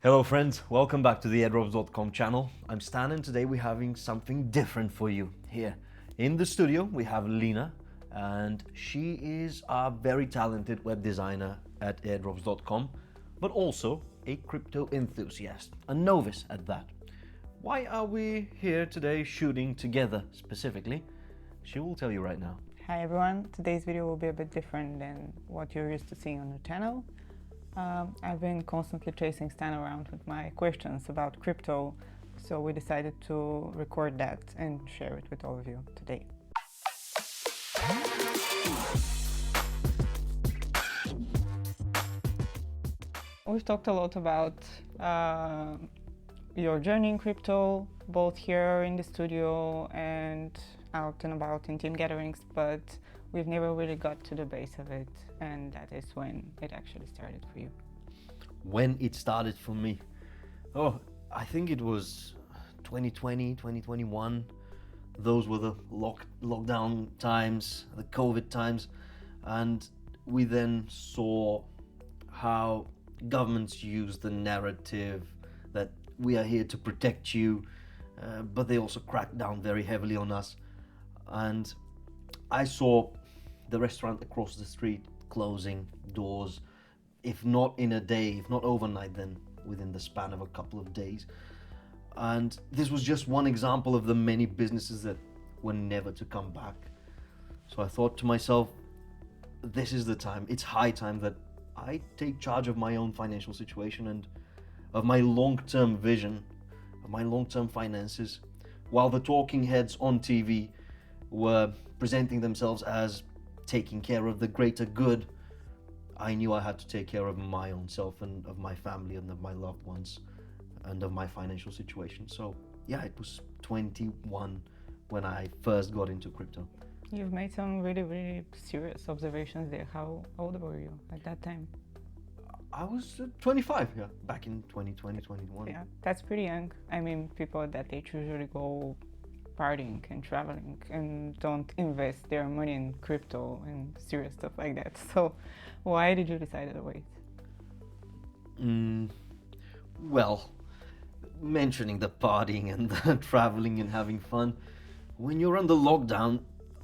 Hello friends, welcome back to the Airdrops.com channel. I'm Stan and today we're having something different for you here. In the studio we have Lina and she is a very talented web designer at Airdrops.com, but also a crypto enthusiast, a novice at that. Why are we here today shooting together specifically? She will tell you right now. Hi everyone, today's video will be a bit different than what you're used to seeing on the channel. I've been constantly chasing Stan around with my questions about crypto, so we decided to record that and share it with all of you today. We've talked a lot about your journey in crypto, both here in the studio and out and about in team gatherings, but we've never really got to the base of it, and that is when it actually started for you. When it started for me? Oh, I think it was 2020, 2021. Those were the lockdown times, the COVID times, and we then saw how governments use the narrative that we are here to protect you, but they also cracked down very heavily on us. And I saw the restaurant across the street closing doors, if not in a day, if not overnight, then within the span of a couple of days. And this was just one example of the many businesses that were never to come back. So I thought to myself, this is the time, it's high time that I take charge of my own financial situation and of my long-term vision, of my long-term finances, while the talking heads on TV were presenting themselves as taking care of the greater good. I knew I had to take care of my own self and of my family and of my loved ones and of my financial situation. So yeah, it was 21 when I first got into crypto. You've made some really serious observations there. How old were you at that time? I was 25, yeah, back in 2020, 21. Yeah, that's pretty young. I mean, people at that age usually go partying and traveling and don't invest their money in crypto and serious stuff like that. So why did you decide to wait? Well, mentioning the partying and the traveling and having fun, when you're under lockdown,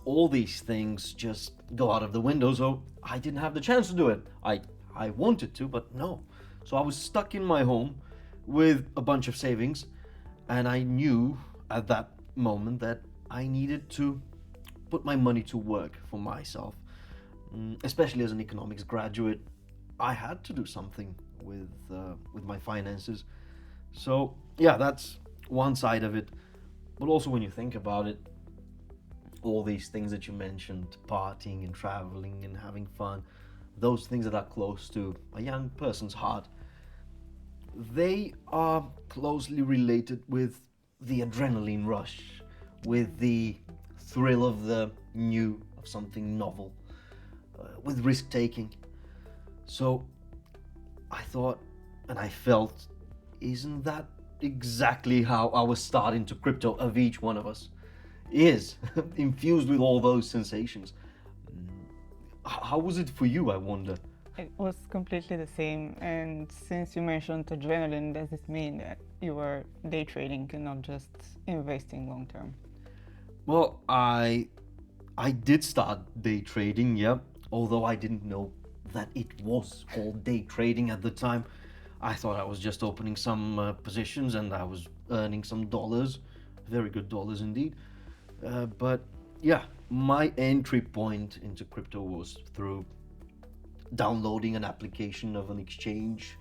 all these things just go out of the window. So I didn't have the chance to do it. I wanted to, but no. So I was stuck in my home with a bunch of savings, and I knew at that moment that I needed to put my money to work for myself. Especially as an economics graduate, I had to do something with my finances. So yeah, that's one side of it. But also when you think about it, all these things that you mentioned, partying and traveling and having fun, those things that are close to a young person's heart, they are closely related with the adrenaline rush, with the thrill of the new, of something novel, with risk taking. So I thought and I felt, isn't that exactly how our start into crypto of each one of us is? Infused with all those sensations. How was it for you, I wonder? It was completely the same. And since you mentioned adrenaline, does this mean that you were day trading and not just investing long term? Well, I did start day trading, yeah, although I didn't know that it was called day trading at the time. I thought I was just opening some positions and I was earning some dollars, very good dollars indeed. But yeah, my entry point into crypto was through downloading an application of an exchange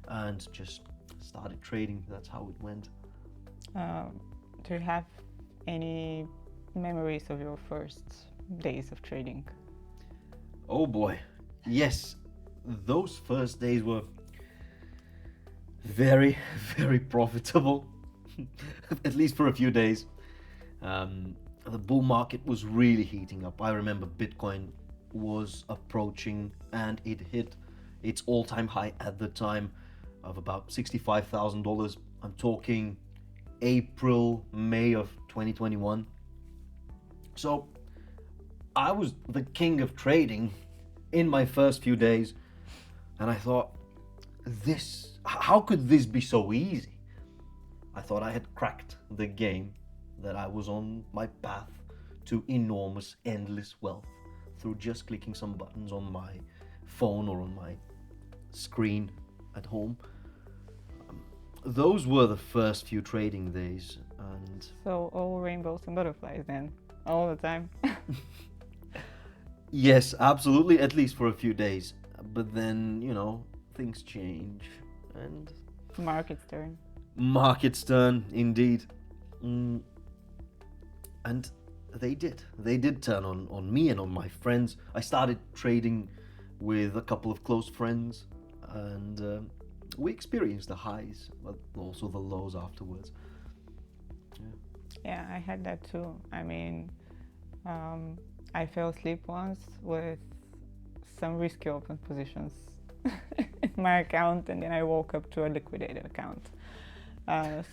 and just started trading. That's how it went. Do you have any memories of your first days of trading? Oh boy, yes, those first days were very profitable, at least for a few days. The bull market was really heating up. I remember Bitcoin was approaching and it hit its all-time high at the time of about $65,000. I'm talking April, May of 2021. So I was the king of trading in my first few days, and I thought, How could this be so easy? I thought I had cracked the game, that I was on my path to enormous, endless wealth through just clicking some buttons on my phone or on my screen at home. Those were the first few trading days, and So all rainbows and butterflies then, all the time. yes, absolutely, at least for a few days. But then, things change, and Market's turn. markets turn, indeed. Mm, and they did. They did turn on me and on my friends. I started trading with a couple of close friends, and we experienced the highs, but also the lows afterwards. Yeah, I had that too. I mean, I fell asleep once with some risky open positions in my account, and then I woke up to a liquidated account.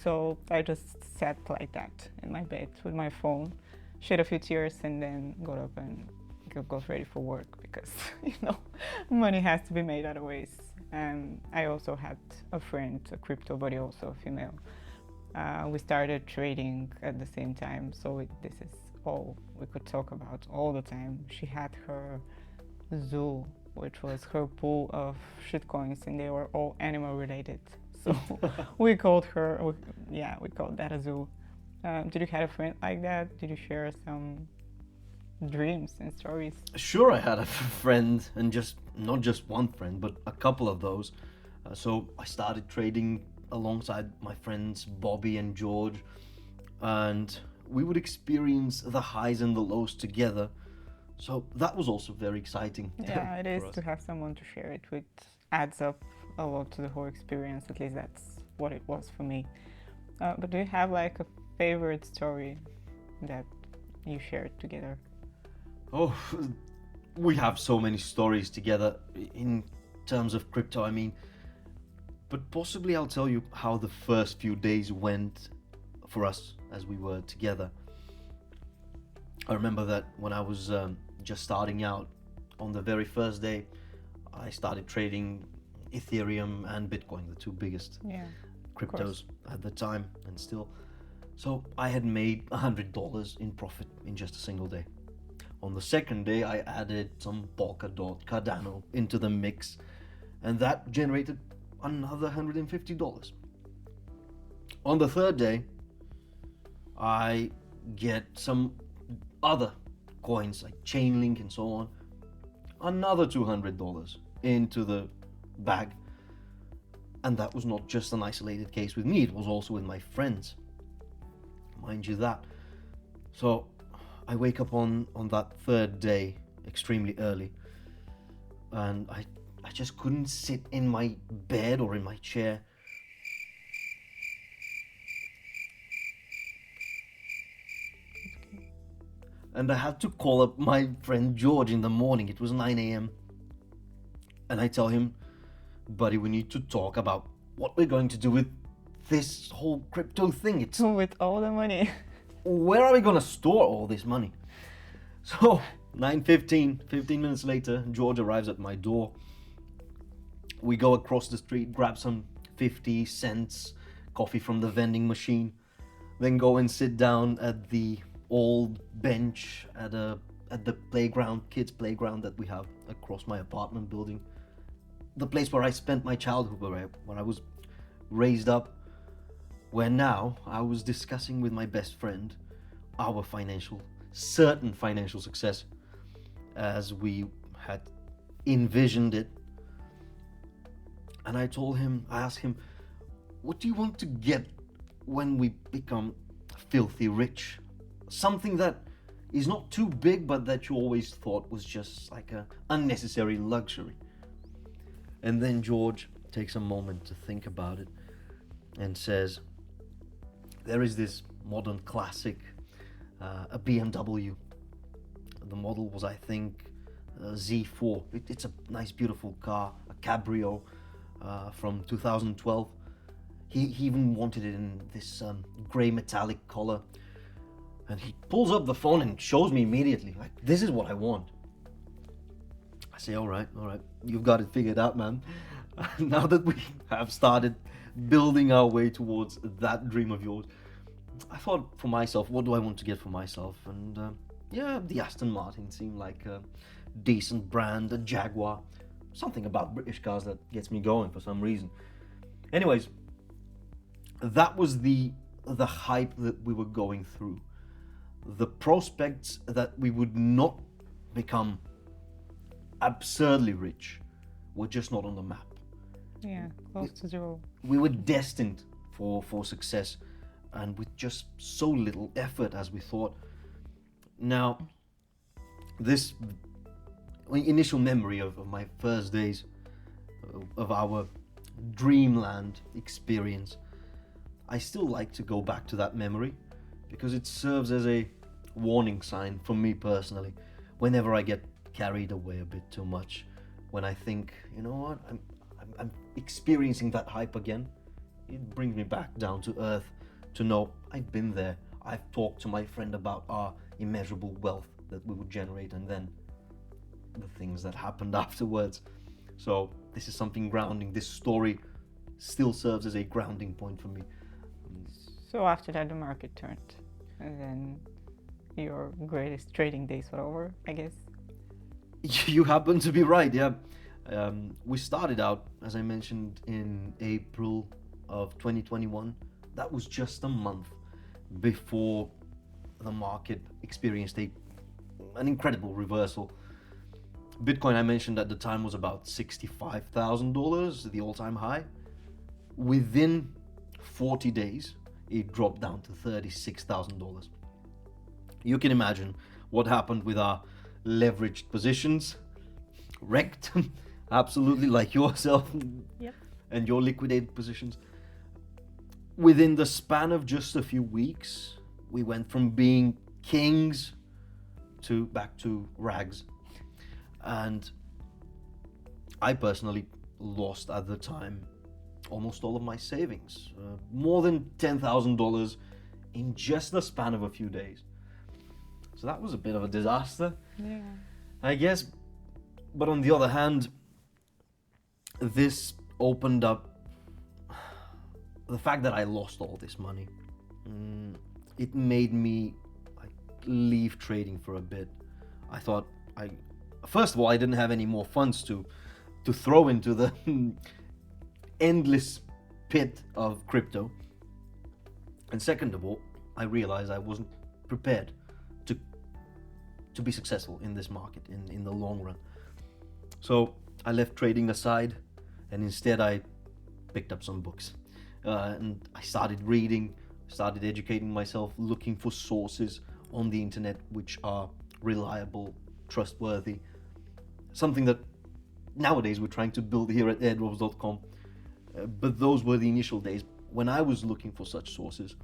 So I just sat like that in my bed with my phone, shed a few tears, and then got up and got ready for work because, money has to be made other ways. And I also had a friend, a crypto buddy, also a female. We started trading at the same time, so this is all we could talk about all the time. She had her zoo, which was her pool of shitcoins, and they were all animal related. So we called that a zoo. Did you have a friend like that? Did you share some dreams and stories? Sure, I had a friend, and not just one friend, but a couple of those. So I started trading alongside my friends Bobby and George, and we would experience the highs and the lows together. So that was also very exciting. Yeah, it is for us. to have someone to share it with. Adds up a lot to the whole experience. At least that's what it was for me. But do you have like a favorite story that you shared together? Oh, we have so many stories together in terms of crypto, I mean. But possibly I'll tell you how the first few days went for us as we were together. I remember that when I was just starting out, on the very first day, I started trading Ethereum and Bitcoin, the two biggest cryptos at the time, and still. So I had made $100 in profit in just a single day. On the second day, I added some Polkadot, Cardano into the mix, and that generated another $150. On the third day, I get some other coins like Chainlink and so on, another $200 into the bag. And that was not just an isolated case with me, it was also with my friends, mind you that. So I wake up on that third day extremely early, and I just couldn't sit in my bed or in my chair. And I had to call up my friend George in the morning. It was 9 a.m. And I tell him, buddy, we need to talk about what we're going to do with this whole crypto thing. With all the money. Where are we going to store all this money? So 9:15, 15 minutes later, George arrives at my door. We go across the street, grab some 50 cents coffee from the vending machine, then go and sit down at the old bench at the playground, kids playground that we have across my apartment building, the place where I spent my childhood, where I was raised up, where now I was discussing with my best friend our certain financial success as we had envisioned it. And I asked him, what do you want to get when we become filthy rich? Something that is not too big, but that you always thought was just like an unnecessary luxury. And then George takes a moment to think about it and says, there is this modern classic, a BMW. The model was, I think, Z4. It's a nice, beautiful car, a cabrio from 2012. He even wanted it in this gray metallic color. And he pulls up the phone and shows me immediately, like, this is what I want. I say, all right, you've got it figured out, man. Now that we have started building our way towards that dream of yours, I thought for myself, what do I want to get for myself? And yeah, the Aston Martin seemed like a decent brand, a Jaguar, something about British cars that gets me going for some reason. Anyways, that was the hype that we were going through. The prospects that we would not become absurdly rich were just not on the map. Yeah, close to zero. We were destined for success, and with just so little effort as we thought. Now, this initial memory of my first days of our dreamland experience, I still like to go back to that memory because it serves as a warning sign for me personally whenever I get carried away a bit too much, when I think, you know what, I'm experiencing that hype again. It brings me back down to earth to know I've been there. I've talked to my friend about our immeasurable wealth that we would generate, and then the things that happened afterwards. So this is something grounding. This story still serves as a grounding point for me. So after that, the market turned, and then your greatest trading days were over, I guess. You happen to be right, yeah. We started out, as I mentioned, in April of 2021. That was just a month before the market experienced an incredible reversal. Bitcoin, I mentioned at the time, was about $65,000, the all-time high. Within 40 days, it dropped down to $36,000. You can imagine what happened with our leveraged positions. Wrecked, absolutely, like yourself. Yep. And your liquidated positions. Within the span of just a few weeks, we went from being kings to back to rags. And I personally lost at the time almost all of my savings, more than $10,000 in just the span of a few days. So that was a bit of a disaster, Yeah. I guess. But on the other hand, this opened up the fact that I lost all this money. It made me leave trading for a bit. I thought first of all, I didn't have any more funds to throw into the endless pit of crypto. And second of all, I realized I wasn't prepared to be successful in this market in the long run. So I left trading aside, and instead I picked up some books. And I started reading, started educating myself, looking for sources on the internet which are reliable, trustworthy. Something that nowadays we're trying to build here at airdrops.com. But those were the initial days when I was looking for such sources.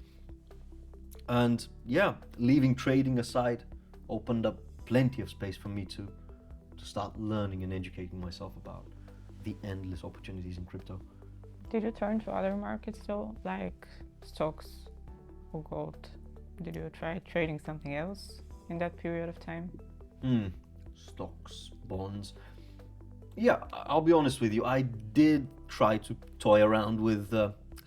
And yeah, leaving trading aside opened up plenty of space for me to start learning and educating myself about the endless opportunities in crypto. Did you turn to other markets though, like stocks or gold? Did you try trading something else in that period of time? Stocks, bonds. Yeah, I'll be honest with you. I did try to toy around with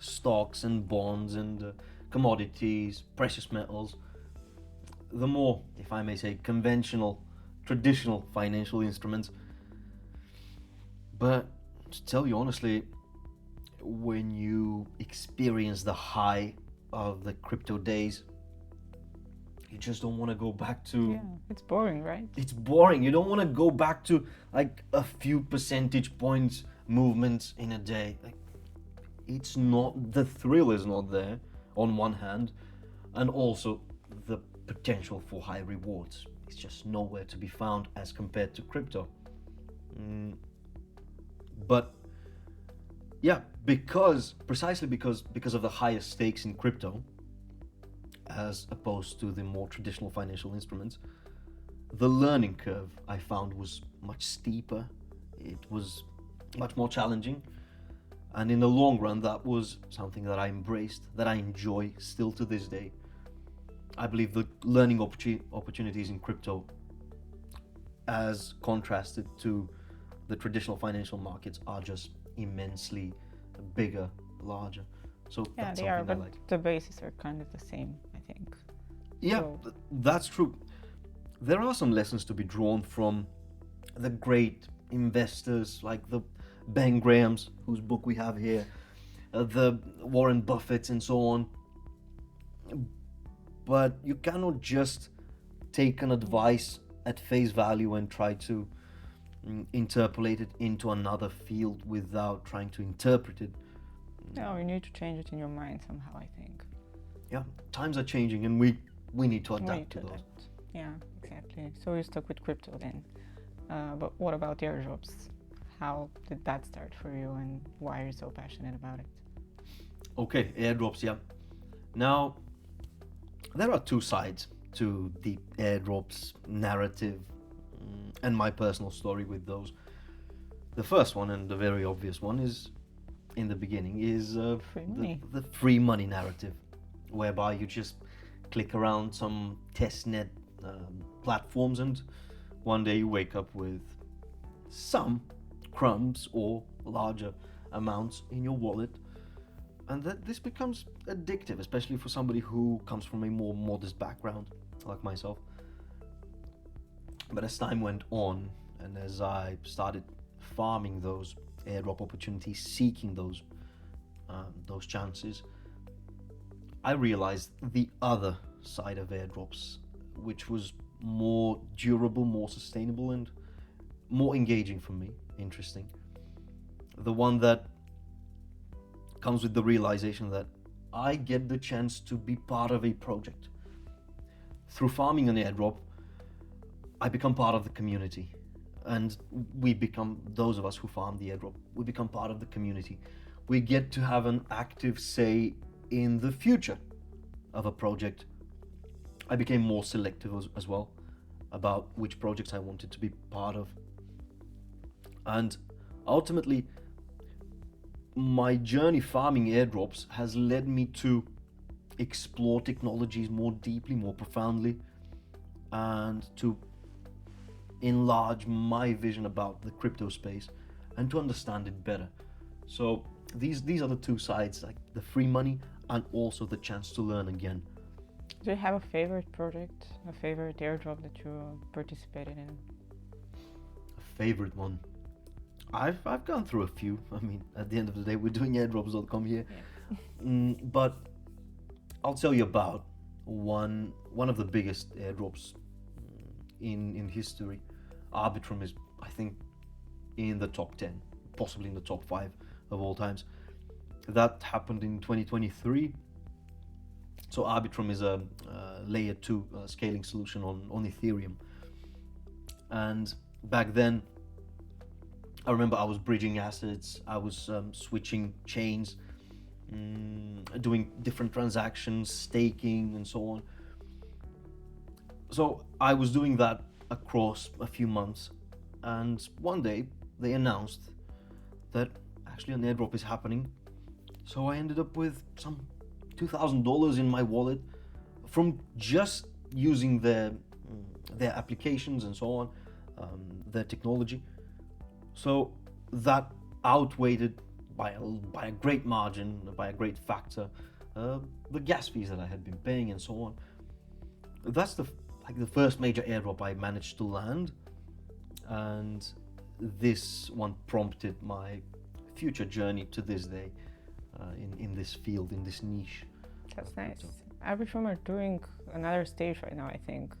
stocks and bonds and commodities, precious metals. The more, if I may say, conventional, traditional financial instruments. But to tell you honestly, when you experience the high of the crypto days, you just don't want to go back to... Yeah, it's boring, right? It's boring. You don't want to go back to like a few percentage points movements in a day. Like, it's not, the thrill is not there on one hand, and also the potential for high rewards. It's just nowhere to be found as compared to crypto. But yeah, precisely because of the higher stakes in crypto, as opposed to the more traditional financial instruments, the learning curve I found was much steeper. It was much more challenging, and in the long run, that was something that I embraced, that I enjoy still to this day. I believe the learning opportunities in crypto, as contrasted to the traditional financial markets, are just immensely bigger, larger. So Yeah, that's they are, something I but like. the bases are kind of the same, I think. Yeah, So, that's true. There are some lessons to be drawn from the great investors like the Ben Grahams, whose book we have here, the Warren Buffetts, and so on. But you cannot just take an advice at face value and try to interpolate it into another field without trying to interpret it. no, you need to change it in your mind somehow, I think. Yeah, times are changing, and we need to We adapt need to to those. adapt. Yeah, exactly. So you stuck with crypto then. But what about airdrops? How did that start for you, and why are you so passionate about it? Okay, airdrops. Yeah. Now there are two sides to the airdrops narrative, and my personal story with those. The first one, and the very obvious one, is in the beginning, is Free money. the free money narrative, whereby you just click around some testnet platforms, and one day you wake up with some crumbs or larger amounts in your wallet, and that this becomes addictive, especially for somebody who comes from a more modest background like myself. But as time went on, and as I started farming those airdrop opportunities, seeking those chances, I realized the other side of airdrops, which was more durable, more sustainable, and more engaging for me, interesting. The one that comes with the realization that I get the chance to be part of a project. Through farming an airdrop, I become part of the community. And we become, those of us who farm the airdrop, we become part of the community. We get to have an active say in the future of a project. I became more selective as well about which projects I wanted to be part of. And ultimately, my journey farming airdrops has led me to explore technologies more deeply, more profoundly, and to enlarge my vision about the crypto space and to understand it better. So these are the two sides, like the free money and also the chance to learn again. Do you have a favorite project, a favorite airdrop that you participated in? A favorite one. I've gone through a few. I mean, at the end of the day, we're doing airdrops.com here. Yeah. But I'll tell you about one of the biggest airdrops in history. Arbitrum is, I think, in the top 10, possibly in the top 5 of all times. That happened in 2023. So Arbitrum is a layer 2 scaling solution on Ethereum. And back then, I remember I was bridging assets, I was switching chains, doing different transactions, staking, and so on. So I was doing that across a few months, and one day they announced that actually an airdrop is happening. So I ended up with some $2,000 in my wallet from just using their applications and so on, their technology. So that outweighed by a great margin, by a great factor, the gas fees that I had been paying and so on. That's the first major airdrop I managed to land, and this one prompted my future journey to this day in this field, in this niche. That's nice. Arbitrum are doing another stage right now, I think.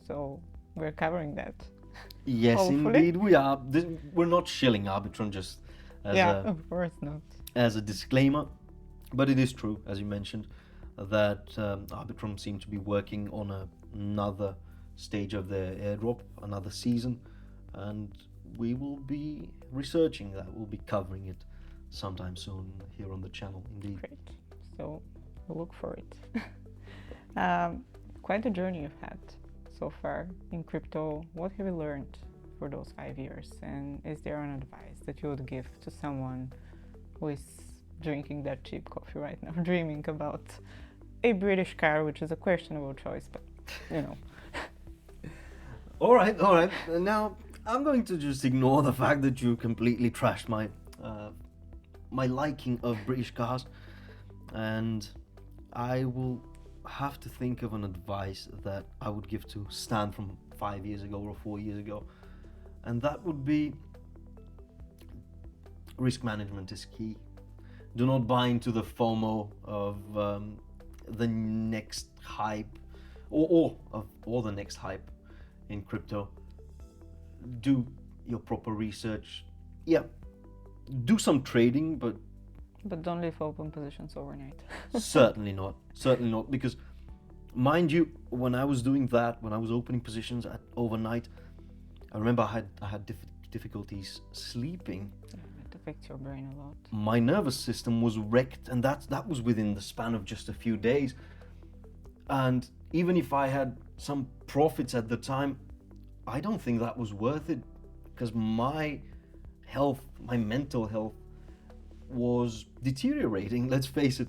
So we're covering that. Yes, Hopefully. indeed we are. We're not shilling Arbitrum just as Of course not. as a disclaimer, but it is true, as you mentioned, that Arbitrum seem to be working on another stage of their airdrop, another season, and we will be researching that. We'll be covering it sometime soon here on the channel, indeed. Great. So we'll look for it. Quite a journey you've had so far in crypto. What have you learned for those 5 years? And is there an advice that you would give to someone who is drinking that cheap coffee right now, dreaming about a British car, which is a questionable choice, but you know. All right. Now I'm going to just ignore the fact that you completely trashed my liking of British cars, and I will have to think of an advice that I would give to Stan from 5 years ago or 4 years ago, and that would be risk management is key. Do not buy into the FOMO of the next hype or the next hype in crypto. Do your proper research. Yeah, do some trading, but don't leave open positions overnight. certainly not, because mind you, when I was doing that, when I was opening positions at overnight, I remember I had difficulties sleeping. Yeah, it affects your brain a lot. My nervous system was wrecked, and that was within the span of just a few days. And even if I had some profits at the time, I don't think that was worth it, because my health, my mental health was deteriorating, let's face it.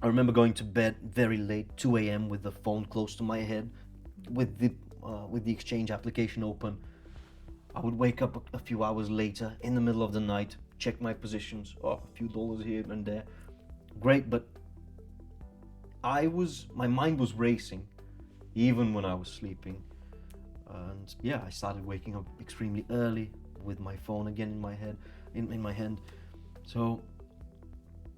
I remember going to bed very late, 2 a.m. with the phone close to my head, with the exchange application open. I would wake up a few hours later in the middle of the night, check my positions, a few dollars here and there. Great, but my mind was racing even when I was sleeping. And yeah, I started waking up extremely early with my phone again in my head, in my hand. So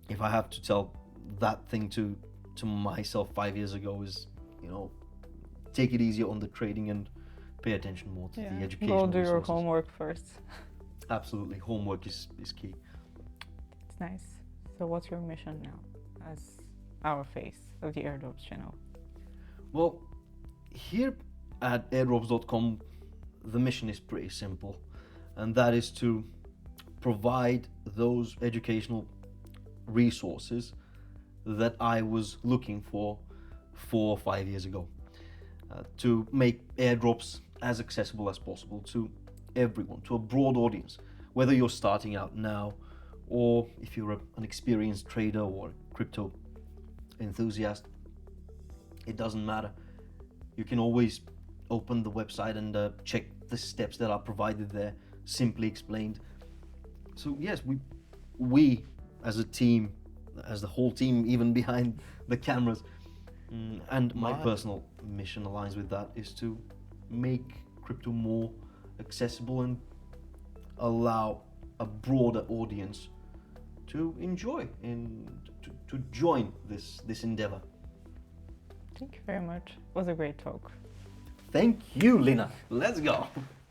if I have to tell that thing to myself 5 years ago is, take it easier on the trading and pay attention more to the education. Go do your resources. homework first. Absolutely, homework is key. It's nice. So what's your mission now as our face of the Airdrops channel? Well, here at airdrops.com, the mission is pretty simple, and that is to provide those educational resources that I was looking for 4 or 5 years ago, to make airdrops as accessible as possible to everyone, to a broad audience, whether you're starting out now or if you're an experienced trader or crypto enthusiast. It doesn't matter. You can always open the website and check the steps that are provided there, simply explained. So yes, we as a team, as the whole team, even behind the cameras, and my personal mission aligns with that, is to make crypto more accessible and allow a broader audience to enjoy and to join this endeavor. Thank you very much. It was a great talk. Thank you, Lina. Let's go.